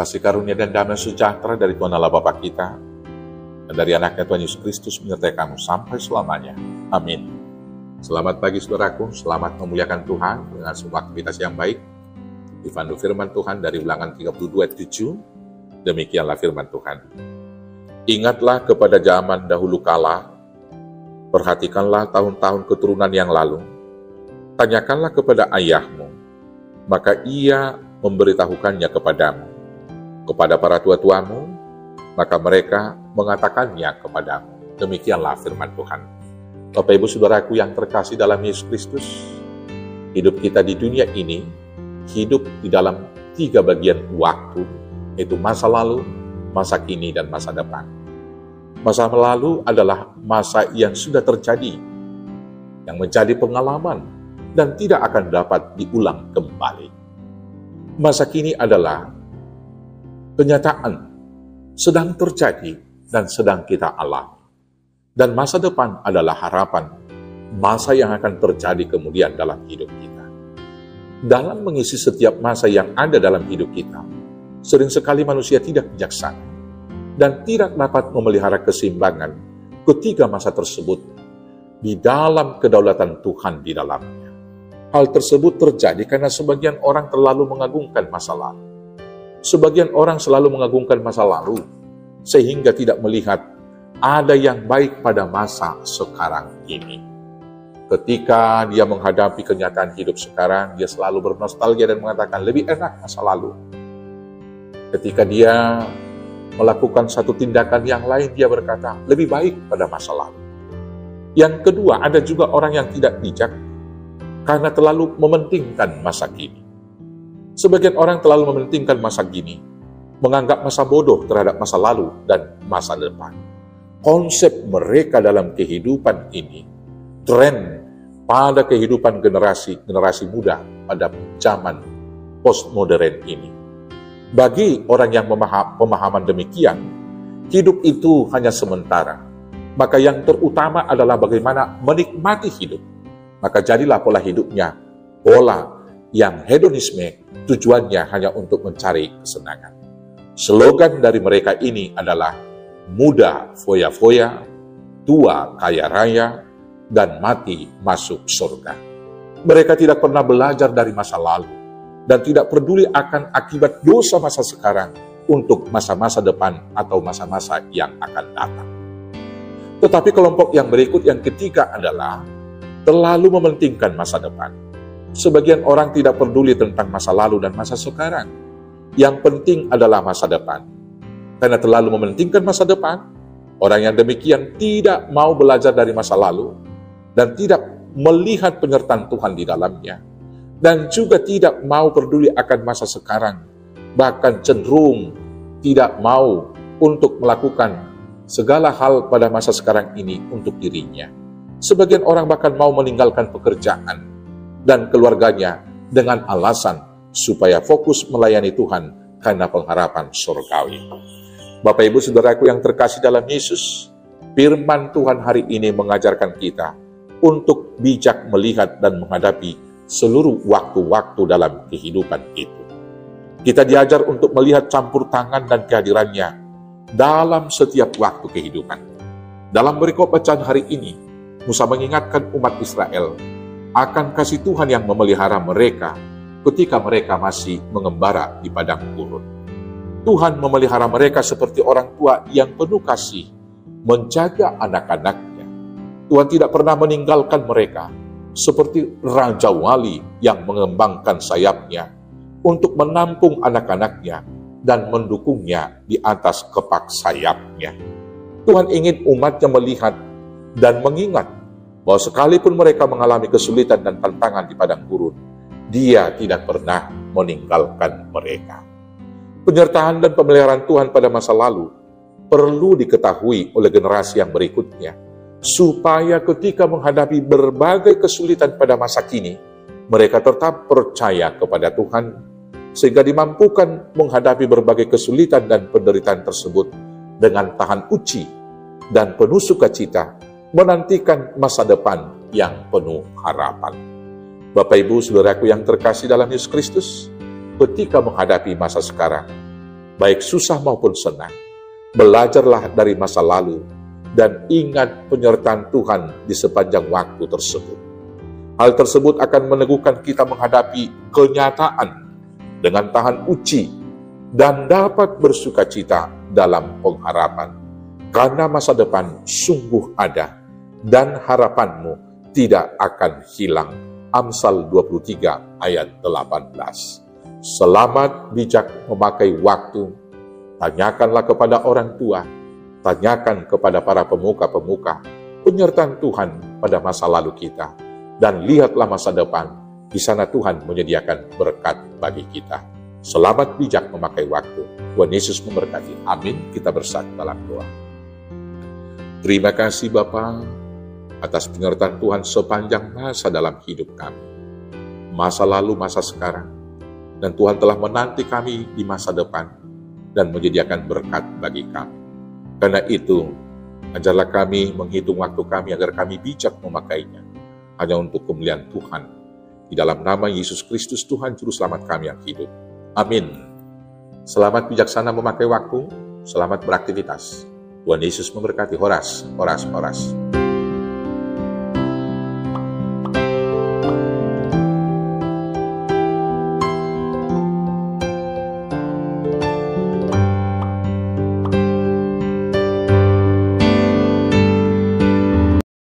Kasih karunia dan damai sejahtera dari Tuhan Allah Bapa kita dan dari anaknya Tuhan Yesus Kristus menyertai kamu sampai selamanya. Amin. Selamat pagi saudaraku, selamat memuliakan Tuhan dengan semua aktivitas yang baik. Dipandu firman Tuhan dari Ulangan 32 ayat 7. Demikianlah firman Tuhan. Ingatlah kepada zaman dahulu kala, perhatikanlah tahun-tahun keturunan yang lalu. Tanyakanlah kepada ayahmu, maka ia memberitahukannya kepadamu. Kepada para tua-tuamu, maka mereka mengatakannya kepadamu. Demikianlah firman Tuhan. Bapak Ibu Saudaraku yang terkasih dalam Yesus Kristus, hidup kita di dunia ini, hidup di dalam 3 bagian waktu, yaitu masa lalu, masa kini, dan masa depan. Masa lalu adalah masa yang sudah terjadi, yang menjadi pengalaman, dan tidak akan dapat diulang kembali. Masa kini adalah kenyataan sedang terjadi dan sedang kita alami. Dan masa depan adalah harapan, masa yang akan terjadi kemudian dalam hidup kita. Dalam mengisi setiap masa yang ada dalam hidup kita, sering sekali manusia tidak bijaksana dan tidak dapat memelihara keseimbangan ketiga masa tersebut di dalam kedaulatan Tuhan di dalamnya. Hal tersebut terjadi karena sebagian orang terlalu mengagungkan masa lalu. Sebagian orang selalu mengagungkan masa lalu, sehingga tidak melihat ada yang baik pada masa sekarang ini. Ketika dia menghadapi kenyataan hidup sekarang, dia selalu bernostalgia dan mengatakan lebih enak masa lalu. Ketika dia melakukan satu tindakan yang lain, dia berkata lebih baik pada masa lalu. Yang kedua, ada juga orang yang tidak bijak karena terlalu mementingkan masa kini. Sebagian orang terlalu mementingkan masa kini, menganggap masa bodoh terhadap masa lalu dan masa depan. Konsep mereka dalam kehidupan ini, tren pada kehidupan generasi muda pada zaman postmodern ini. Bagi orang yang pemahaman demikian, hidup itu hanya sementara. Maka yang terutama adalah bagaimana menikmati hidup. Maka jadilah pola hidupnya pola yang hedonisme, tujuannya hanya untuk mencari kesenangan. Slogan dari mereka ini adalah muda foya-foya, tua kaya raya, dan mati masuk surga. Mereka tidak pernah belajar dari masa lalu dan tidak peduli akan akibat dosa masa sekarang untuk masa-masa depan atau masa-masa yang akan datang. Tetapi kelompok yang berikut yang ketiga adalah terlalu mementingkan masa depan. Sebagian orang tidak peduli tentang masa lalu dan masa sekarang. Yang penting adalah masa depan. Karena terlalu mementingkan masa depan, orang yang demikian tidak mau belajar dari masa lalu dan tidak melihat penyertaan Tuhan di dalamnya. Dan juga tidak mau peduli akan masa sekarang. Bahkan cenderung tidak mau untuk melakukan segala hal pada masa sekarang ini untuk dirinya. Sebagian orang bahkan mau meninggalkan pekerjaan dan keluarganya dengan alasan supaya fokus melayani Tuhan karena pengharapan surgawi. Bapak Ibu Saudaraku yang terkasih dalam Yesus, firman Tuhan hari ini mengajarkan kita untuk bijak melihat dan menghadapi seluruh waktu-waktu dalam kehidupan itu. Kita diajar untuk melihat campur tangan dan kehadirannya dalam setiap waktu kehidupan. Dalam berikut bacaan hari ini, Musa mengingatkan umat Israel akan kasih Tuhan yang memelihara mereka ketika mereka masih mengembara di padang gurun. Tuhan memelihara mereka seperti orang tua yang penuh kasih, menjaga anak-anaknya. Tuhan tidak pernah meninggalkan mereka seperti Raja Wali yang mengembangkan sayapnya untuk menampung anak-anaknya dan mendukungnya di atas kepak sayapnya. Tuhan ingin umatnya melihat dan mengingat bahwa sekalipun mereka mengalami kesulitan dan tantangan di padang gurun, Dia tidak pernah meninggalkan mereka. Penyertaan dan pemeliharaan Tuhan pada masa lalu perlu diketahui oleh generasi yang berikutnya, supaya ketika menghadapi berbagai kesulitan pada masa kini, mereka tetap percaya kepada Tuhan, sehingga dimampukan menghadapi berbagai kesulitan dan penderitaan tersebut dengan tahan uji dan penuh sukacita, menantikan masa depan yang penuh harapan. Bapak Ibu Saudaraku yang terkasih dalam Yesus Kristus, ketika menghadapi masa sekarang, baik susah maupun senang. Belajarlah dari masa lalu dan ingat penyertaan Tuhan di sepanjang waktu tersebut. Hal tersebut akan meneguhkan kita menghadapi kenyataan dengan tahan uji dan dapat bersukacita dalam pengharapan. Karena masa depan sungguh ada dan harapanmu tidak akan hilang. Amsal 23 ayat 18. Selamat bijak memakai waktu. Tanyakanlah kepada orang tua, tanyakan kepada para pemuka-pemuka penyertaan Tuhan pada masa lalu kita, dan lihatlah masa depan. Di sana Tuhan menyediakan berkat bagi kita. Selamat bijak memakai waktu. Tuhan Yesus memberkati. Amin. Kita bersatu dalam doa. Terima kasih Bapa atas penyertaan Tuhan sepanjang masa dalam hidup kami. Masa lalu, masa sekarang. Dan Tuhan telah menanti kami di masa depan dan menyediakan berkat bagi kami. Karena itu, ajarlah kami menghitung waktu kami agar kami bijak memakainya hanya untuk kemuliaan Tuhan. Di dalam nama Yesus Kristus Tuhan Juru Selamat kami yang hidup. Amin. Selamat bijaksana memakai waktu, selamat beraktivitas. Tuhan Yesus memberkati. Horas, horas, horas.